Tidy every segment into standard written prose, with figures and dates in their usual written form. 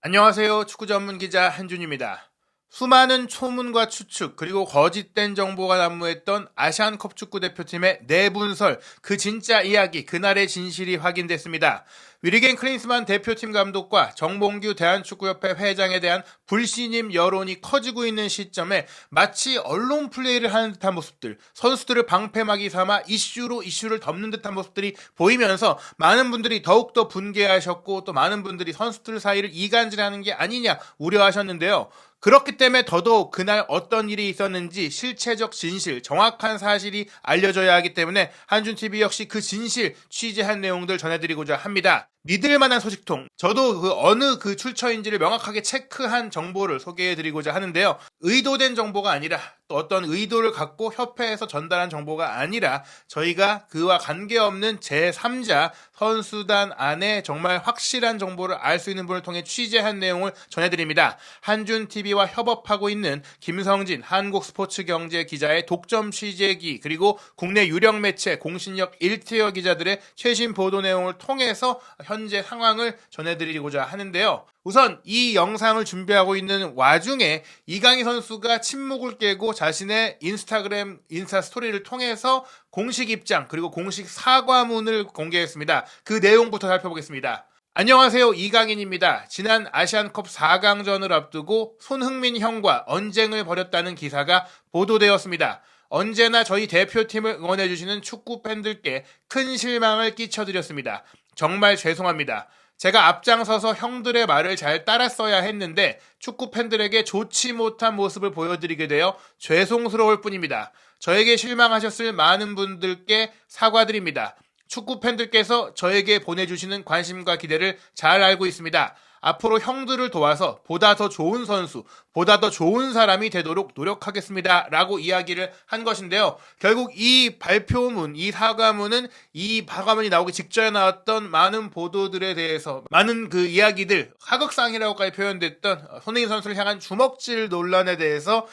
안녕하세요. 축구 전문 기자 한준입니다. 수많은 초문과 추측 그리고 거짓된 정보가 난무했던 아시안컵 축구 대표팀의 내분설, 그 진짜 이야기, 그날의 진실이 확인됐습니다. 위리겐 클린스만 대표팀 감독과 정몽규 대한축구협회 회장에 대한 불신임 여론이 커지고 있는 시점에 마치 언론 플레이를 하는 듯한 모습들, 선수들을 방패막이 삼아 이슈를 덮는 듯한 모습들이 보이면서 많은 분들이 더욱더 분개하셨고, 또 많은 분들이 선수들 사이를 이간질하는 게 아니냐 우려하셨는데요. 그렇기 때문에 더더욱 그날 어떤 일이 있었는지 실체적 진실, 정확한 사실이 알려져야 하기 때문에 한준TV 역시 그 진실 취재한 내용들 전해드리고자 합니다. 믿을 만한 소식통, 저도 어느 출처인지를 명확하게 체크한 정보를 소개해드리고자 하는데요. 의도된 정보가 아니라, 또 어떤 의도를 갖고 협회에서 전달한 정보가 아니라, 저희가 그와 관계없는 제3자 선수단 안에 정말 확실한 정보를 알 수 있는 분을 통해 취재한 내용을 전해드립니다. 한준TV와 협업하고 있는 김성진 한국스포츠경제 기자의 독점 취재기, 그리고 국내 유력 매체 공신력 1티어 기자들의 최신 보도 내용을 통해서 현재 상황을 전해드리고자 하는데요. 우선 이 영상을 준비하고 있는 와중에 이강인 선수가 침묵을 깨고 자신의 인스타 스토리를 통해서 공식 입장 그리고 공식 사과문을 공개했습니다. 그 내용부터 살펴보겠습니다. 안녕하세요, 이강인입니다. 지난 아시안컵 4강전을 앞두고 손흥민 형과 언쟁을 벌였다는 기사가 보도되었습니다. 언제나 저희 대표팀을 응원해주시는 축구 팬들께 큰 실망을 끼쳐드렸습니다. 정말 죄송합니다. 제가 앞장서서 형들의 말을 잘 따랐어야 했는데 축구 팬들에게 좋지 못한 모습을 보여드리게 되어 죄송스러울 뿐입니다. 저에게 실망하셨을 많은 분들께 사과드립니다. 축구 팬들께서 저에게 보내주시는 관심과 기대를 잘 알고 있습니다. 앞으로 형들을 도와서 보다 더 좋은 선수, 보다 더 좋은 사람이 되도록 노력하겠습니다. 라고 이야기를 한 것인데요. 결국 이 발표문, 이 사과문은 이 사과문이 나오기 직전에 나왔던 많은 보도들에 대해서, 많은 그 이야기들, 하극상이라고까지 표현됐던 손흥민 선수를 향한 주먹질 논란에 대해서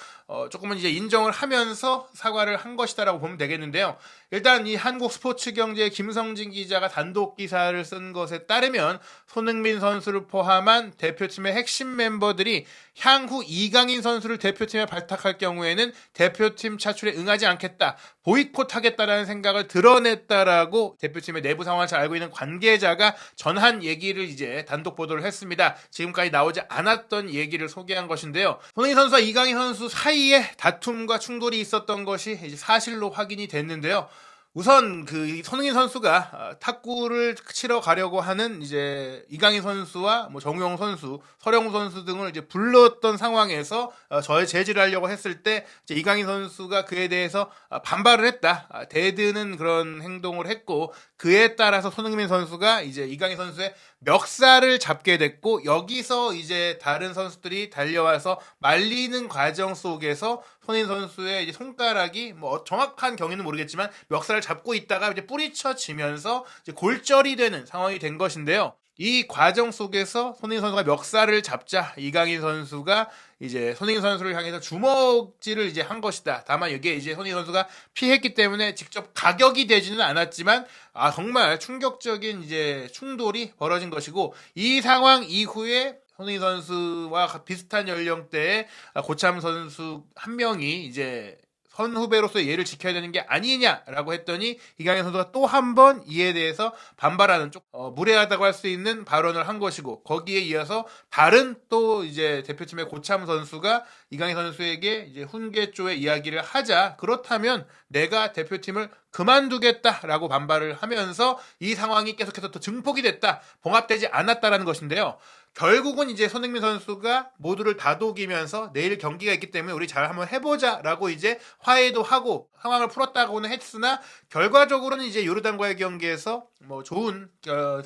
조금은 이제 인정을 하면서 사과를 한 것이다라고 보면 되겠는데요. 일단 이 한국 스포츠 경제의 김성진 기자가 단독 기사를 쓴 것에 따르면 손흥민 선수를 포함한 대표팀의 핵심 멤버들이 향후 이강인 선수를 대표팀에 발탁할 경우에는 대표팀 차출에 응하지 않겠다, 보이콧하겠다라는 생각을 드러냈다라고 대표팀의 내부 상황을 잘 알고 있는 관계자가 전한 얘기를 이제 단독 보도를 했습니다. 지금까지 나오지 않았던 얘기를 소개한 것인데요. 손흥민 선수와 이강인 선수 사이에 다툼과 충돌이 있었던 것이 이제 사실로 확인이 됐는데요. 우선 손흥민 선수가 탁구를 치러 가려고 하는 이제 이강인 선수와 정우영 선수, 서령우 선수 등을 이제 불렀던 상황에서 저의 제지를 하려고 했을 때 이제 이강인 선수가 그에 대해서 반발을 했다, 대드는 그런 행동을 했고, 그에 따라서 손흥민 선수가 이제 이강인 선수의 멱살을 잡게 됐고, 여기서 이제 다른 선수들이 달려와서 말리는 과정 속에서 손흥민 선수의 이제 손가락이 정확한 경위는 모르겠지만 멱살을 잡고 있다가 이제 뿌리쳐지면서 이제 골절이 되는 상황이 된 것인데요. 이 과정 속에서 손흥민 선수가 멱살을 잡자 이강인 선수가 이제 손흥민 선수를 향해서 주먹질을 이제 한 것이다. 다만 이게 이제 손흥민 선수가 피했기 때문에 직접 가격이 되지는 않았지만 정말 충격적인 이제 충돌이 벌어진 것이고, 이 상황 이후에 손흥민 선수와 비슷한 연령대의 고참 선수 한 명이 이제 선후배로서의 예를 지켜야 되는 게 아니냐라고 했더니 이강인 선수가 또 한 번 이에 대해서 반발하는 무례하다고 할 수 있는 발언을 한 것이고, 거기에 이어서 다른 또 이제 대표팀의 고참 선수가 이강인 선수에게 이제 훈계조의 이야기를 하자, 그렇다면 내가 대표팀을 그만두겠다라고 반발을 하면서 이 상황이 계속해서 또 증폭이 됐다, 봉합되지 않았다라는 것인데요. 결국은 이제 손흥민 선수가 모두를 다독이면서 내일 경기가 있기 때문에 우리 잘 한번 해보자라고 이제 화해도 하고 상황을 풀었다고는 했으나, 결과적으로는 이제 요르단과의 경기에서 좋은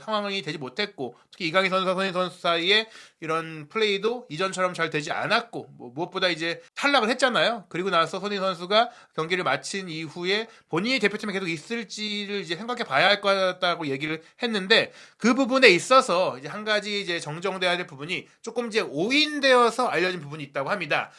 상황이 되지 못했고, 특히 이강인 선수와 손흥민 선수 사이에 이런 플레이도 이전처럼 잘 되지 않았고, 무엇보다 이제 탈락을 했잖아요. 그리고 나서 손흥민 선수가 경기를 마친 이후에 본인이 대표팀에 계속 있을지를 이제 생각해 봐야 할 것 같다고 얘기를 했는데, 그 부분에 있어서 이제 한 가지 이제 정정돼야 될 부분이 조금 이제 오인되어서 알려진 부분이 있다고 합니다.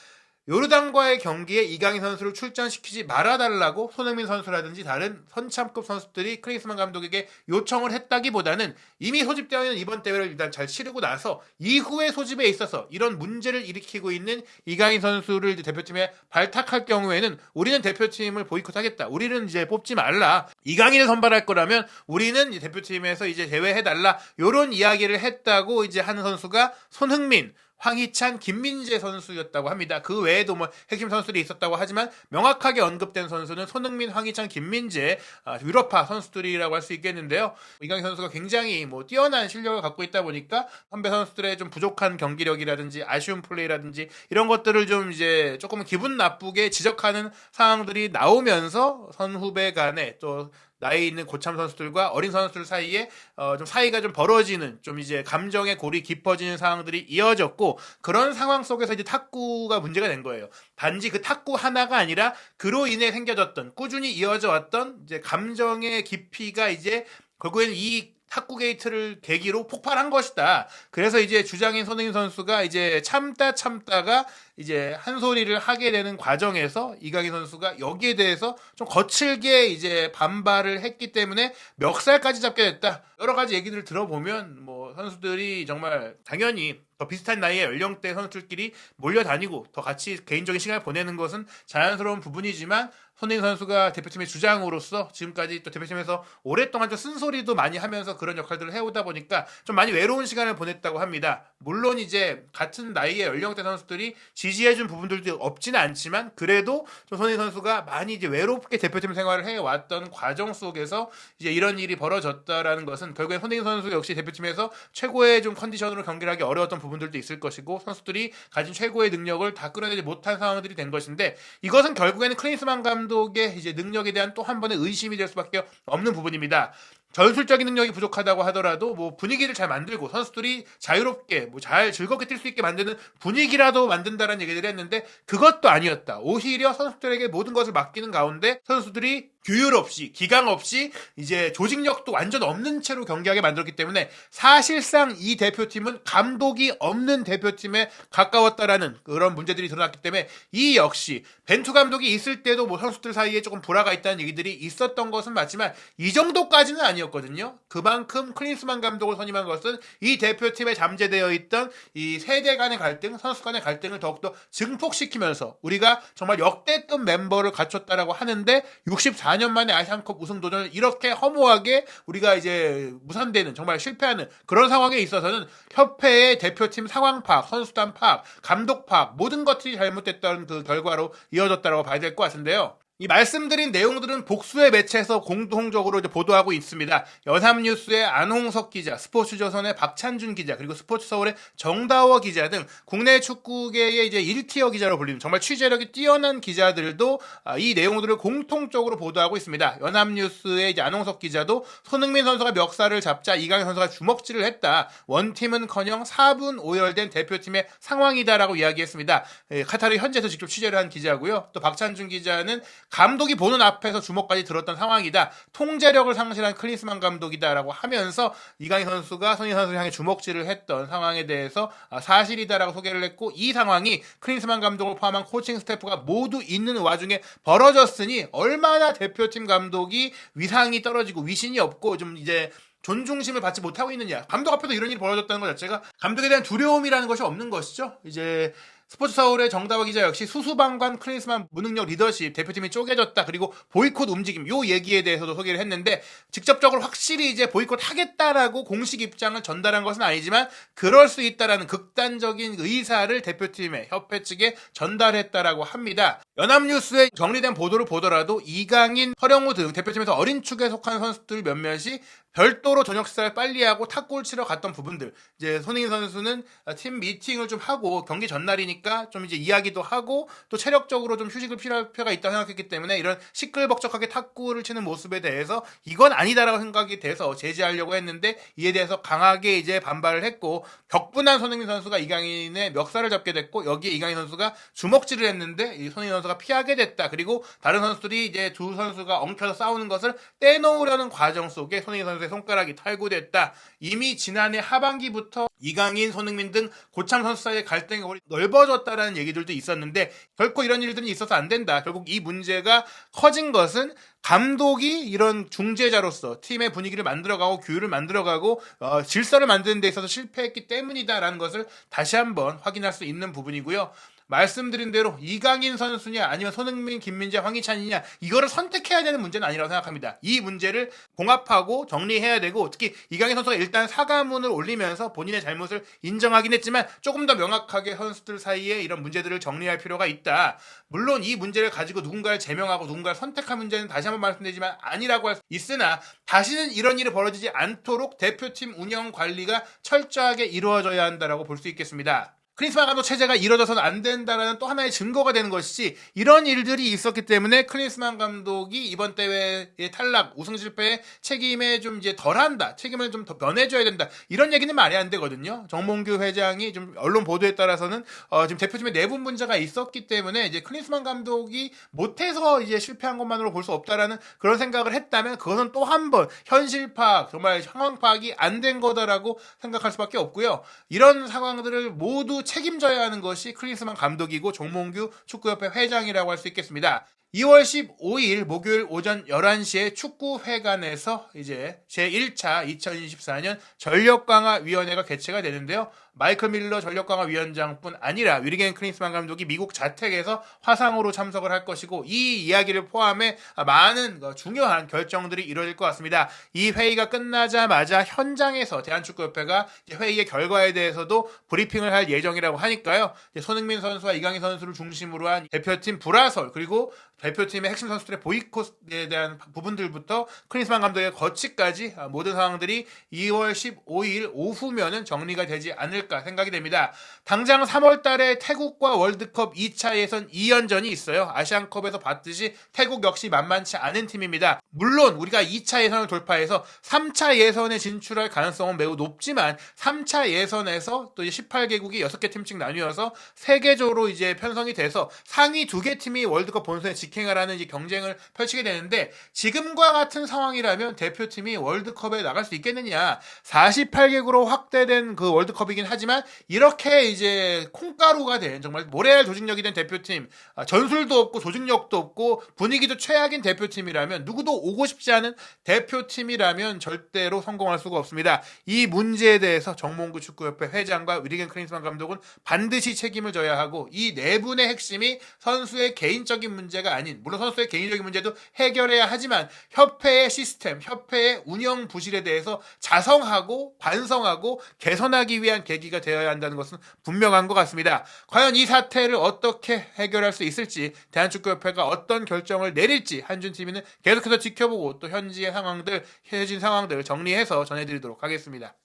요르단과의 경기에 이강인 선수를 출전시키지 말아달라고 손흥민 선수라든지 다른 선참급 선수들이 클린스만 감독에게 요청을 했다기보다는 이미 소집되어 있는 이번 대회를 일단 잘 치르고 나서 이후의 소집에 있어서 이런 문제를 일으키고 있는 이강인 선수를 대표팀에 발탁할 경우에는 우리는 대표팀을 보이콧하겠다. 우리는 이제 뽑지 말라. 이강인을 선발할 거라면 우리는 대표팀에서 이제 제외해달라. 요런 이야기를 했다고 이제 하는 선수가 손흥민, 황희찬, 김민재 선수였다고 합니다. 그 외에도 뭐 핵심 선수들이 있었다고 하지만 명확하게 언급된 선수는 손흥민, 황희찬, 김민재 유럽파 선수들이라고 할 수 있겠는데요. 이강인 선수가 굉장히 뭐 뛰어난 실력을 갖고 있다 보니까 선배 선수들의 좀 부족한 경기력이라든지 아쉬운 플레이라든지 이런 것들을 좀 이제 조금 기분 나쁘게 지적하는 상황들이 나오면서 선후배 간에 또 나이 있는 고참 선수들과 어린 선수들 사이에 좀 사이가 좀 벌어지는 좀 이제 감정의 골이 깊어지는 상황들이 이어졌고 그런 상황 속에서 이제 탁구가 문제가 된 거예요. 단지 그 탁구 하나가 아니라 그로 인해 생겨졌던 꾸준히 이어져 왔던 이제 감정의 깊이가 이제 결국에는 이 탁구 게이트를 계기로 폭발한 것이다. 그래서 이제 주장인 손흥민 선수가 이제 참다가 이제 한 소리를 하게 되는 과정에서 이강인 선수가 여기에 대해서 좀 거칠게 이제 반발을 했기 때문에 멱살까지 잡게 됐다. 여러 가지 얘기들을 들어보면 뭐 선수들이 정말 당연히 더 비슷한 나이의 연령대 선수들끼리 몰려다니고 더 같이 개인적인 시간을 보내는 것은 자연스러운 부분이지만 손흥민 선수가 대표팀의 주장으로서 지금까지 또 대표팀에서 오랫동안 좀 쓴소리도 많이 하면서 그런 역할들을 해오다 보니까 좀 많이 외로운 시간을 보냈다고 합니다. 물론 이제 같은 나이의 연령대 선수들이 지지해준 부분들도 없지는 않지만 그래도 좀 손흥민 선수가 많이 이제 외롭게 대표팀 생활을 해왔던 과정 속에서 이제 이런 일이 벌어졌다라는 것은 결국엔 손흥민 선수 역시 대표팀에서 최고의 좀 컨디션으로 경기를 하기 어려웠던 부분들도 있을 것이고 선수들이 가진 최고의 능력을 다 끌어내지 못한 상황들이 된 것인데 이것은 결국에는 클린스만 감독의 이제 능력에 대한 또 한 번의 의심이 될 수밖에 없는 부분입니다. 전술적인 능력이 부족하다고 하더라도 뭐 분위기를 잘 만들고 선수들이 자유롭게 뭐 잘 즐겁게 뛸 수 있게 만드는 분위기라도 만든다라는 얘기를 했는데 그것도 아니었다. 오히려 선수들에게 모든 것을 맡기는 가운데 선수들이 규율 없이 기강 없이 이제 조직력도 완전 없는 채로 경기하게 만들었기 때문에 사실상 이 대표팀은 감독이 없는 대표팀에 가까웠다라는 그런 문제들이 드러났기 때문에 이 역시 벤투 감독이 있을 때도 뭐 선수들 사이에 조금 불화가 있다는 얘기들이 있었던 것은 맞지만 이 정도까지는 아니었거든요. 그만큼 클린스만 감독을 선임한 것은 이 대표팀에 잠재되어 있던 이 세대 간의 갈등, 선수 간의 갈등을 더욱더 증폭시키면서 우리가 정말 역대급 멤버를 갖췄다라고 하는데 64년 만에 아시안컵 우승 도전을 이렇게 허무하게 우리가 이제 무산되는 정말 실패하는 그런 상황에 있어서는 협회의 대표팀 상황 파악, 선수단 파악, 감독 파악 모든 것들이 잘못됐다는 그 결과로 이어졌다고 봐야 될 것 같은데요. 이 말씀드린 내용들은 복수의 매체에서 공통적으로 이제 보도하고 있습니다. 연합뉴스의 안홍석 기자, 스포츠조선의 박찬준 기자, 그리고 스포츠서울의 정다워 기자 등 국내 축구계의 이제 1티어 기자로 불리는 정말 취재력이 뛰어난 기자들도 이 내용들을 공통적으로 보도하고 있습니다. 연합뉴스의 이제 안홍석 기자도 손흥민 선수가 멱살을 잡자 이강인 선수가 주먹질을 했다. 원팀은커녕 4분 오열된 대표팀의 상황이다라고 이야기했습니다. 카타르 현지에서 직접 취재를 한 기자고요. 또 박찬준 기자는 감독이 보는 앞에서 주먹까지 들었던 상황이다. 통제력을 상실한 클린스만 감독이다라고 하면서 이강인 선수가 손흥민 선수를 향해 주먹질을 했던 상황에 대해서 사실이다라고 소개를 했고 이 상황이 클린스만 감독을 포함한 코칭 스태프가 모두 있는 와중에 벌어졌으니 얼마나 대표팀 감독이 위상이 떨어지고 위신이 없고 좀 이제 존중심을 받지 못하고 있느냐. 감독 앞에서 이런 일이 벌어졌다는 것 자체가 감독에 대한 두려움이라는 것이 없는 것이죠. 이제 스포츠 서울의 정다워 기자 역시 수수방관 클린스만 무능력 리더십 대표팀이 쪼개졌다 그리고 보이콧 움직임 요 얘기에 대해서도 소개를 했는데 직접적으로 확실히 이제 보이콧 하겠다라고 공식 입장을 전달한 것은 아니지만 그럴 수 있다라는 극단적인 의사를 대표팀의 협회 측에 전달했다라고 합니다. 연합뉴스의 정리된 보도를 보더라도 이강인, 허령우 등 대표팀에서 어린 축에 속한 선수들 몇몇이 별도로 저녁 식사를 빨리 하고 탁구를 치러 갔던 부분들 이제 손흥민 선수는 팀 미팅을 좀 하고 경기 전날이니까 좀 이제 이야기도 하고 또 체력적으로 좀 휴식을 필요할 필요가 있다고 생각했기 때문에 이런 시끌벅적하게 탁구를 치는 모습에 대해서 이건 아니다라고 생각이 돼서 제지하려고 했는데 이에 대해서 강하게 이제 반발을 했고 격분한 손흥민 선수가 이강인의 멱살을 잡게 됐고 여기에 이강인 선수가 주먹질을 했는데 이 손흥민 선수가 피하게 됐다. 그리고 다른 선수들이 이제 두 선수가 엉켜서 싸우는 것을 떼놓으려는 과정 속에 손흥민 선수의 손가락이 탈구됐다. 이미 지난해 하반기부터 이강인, 손흥민 등 고참 선수 사이의 갈등이 넓어졌다라는 얘기들도 있었는데 결코 이런 일들이 있어서 안 된다. 결국 이 문제가 커진 것은 감독이 이런 중재자로서 팀의 분위기를 만들어가고 규율을 만들어가고 질서를 만드는 데 있어서 실패했기 때문이다라는 것을 다시 한번 확인할 수 있는 부분이고요. 말씀드린 대로 이강인 선수냐 아니면 손흥민, 김민재, 황희찬이냐 이거를 선택해야 되는 문제는 아니라고 생각합니다. 이 문제를 봉합하고 정리해야 되고 특히 이강인 선수가 일단 사과문을 올리면서 본인의 잘못을 인정하긴 했지만 조금 더 명확하게 선수들 사이에 이런 문제들을 정리할 필요가 있다. 물론 이 문제를 가지고 누군가를 제명하고 누군가를 선택할 문제는 다시 한번 말씀드리지만 아니라고 할 수 있으나 다시는 이런 일이 벌어지지 않도록 대표팀 운영 관리가 철저하게 이루어져야 한다라고 볼 수 있겠습니다. 클린스만 감독 체제가 이뤄져서는 안 된다라는 또 하나의 증거가 되는 것이지 이런 일들이 있었기 때문에 클린스만 감독이 이번 대회의 탈락, 우승 실패에 책임에 좀 이제 덜한다. 책임을 좀 더 면해줘야 된다. 이런 얘기는 말이 안 되거든요. 정몽규 회장이 좀 언론 보도에 따라서는 지금 대표팀에 내분 문제가 있었기 때문에 이제 클린스만 감독이 못해서 이제 실패한 것만으로 볼 수 없다라는 그런 생각을 했다면 그것은 또 한 번 현실 파악, 정말 상황 파악이 안 된 거다라고 생각할 수밖에 없고요. 이런 상황들을 모두 책임져야 하는 것이 클린스만 감독이고 정몽규 축구협회 회장이라고 할 수 있겠습니다. 2월 15일 목요일 오전 11시에 축구회관에서 이제 제1차 2024년 전력강화위원회가 개최가 되는데요. 마이클 밀러 전력강화위원장뿐 아니라 위리겐 클린스만 감독이 미국 자택에서 화상으로 참석을 할 것이고 이 이야기를 포함해 많은 중요한 결정들이 이루어질 것 같습니다. 이 회의가 끝나자마자 현장에서 대한축구협회가 회의의 결과에 대해서도 브리핑을 할 예정이라고 하니까요. 손흥민 선수와 이강인 선수를 중심으로 한 대표팀 불화설 그리고 대표팀의 핵심 선수들의 보이콧에 대한 부분들부터 클린스만 감독의 거취까지 모든 상황들이 2월 15일 오후면은 정리가 되지 않을까 생각이 됩니다. 당장 3월 달에 태국과 월드컵 2차 예선 2연전이 있어요. 아시안컵에서 봤듯이 태국 역시 만만치 않은 팀입니다. 물론 우리가 2차 예선을 돌파해서 3차 예선에 진출할 가능성은 매우 높지만 3차 예선에서 또 18개국이 6개 팀씩 나뉘어서 세계적으로 이제 편성이 돼서 상위 2개 팀이 월드컵 본선에 직행하라는 이제 경쟁을 펼치게 되는데 지금과 같은 상황이라면 대표팀이 월드컵에 나갈 수 있겠느냐. 48개국으로 확대된 그 월드컵이긴 하지만 이렇게 이제 콩가루가 된 정말 모래알 조직력이 된 대표팀, 전술도 없고 조직력도 없고 분위기도 최악인 대표팀이라면 누구도 오고 싶지 않은 대표팀이라면 절대로 성공할 수가 없습니다. 이 문제에 대해서 정몽규 축구협회 회장과 위리겐 클린스만 감독은 반드시 책임을 져야 하고 이 네 분의 핵심이 선수의 개인적인 문제가 아닌 물론 선수의 개인적인 문제도 해결해야 하지만 협회의 시스템, 협회의 운영 부실에 대해서 자성하고 반성하고 개선하기 위한 계기가 되어야 한다는 것은 분명한 것 같습니다. 과연 이 사태를 어떻게 해결할 수 있을지 대한축구협회가 어떤 결정을 내릴지 한준TV는 계속해서 지켜보고 또 현지의 상황들, 현진 상황들 정리해서 전해드리도록 하겠습니다.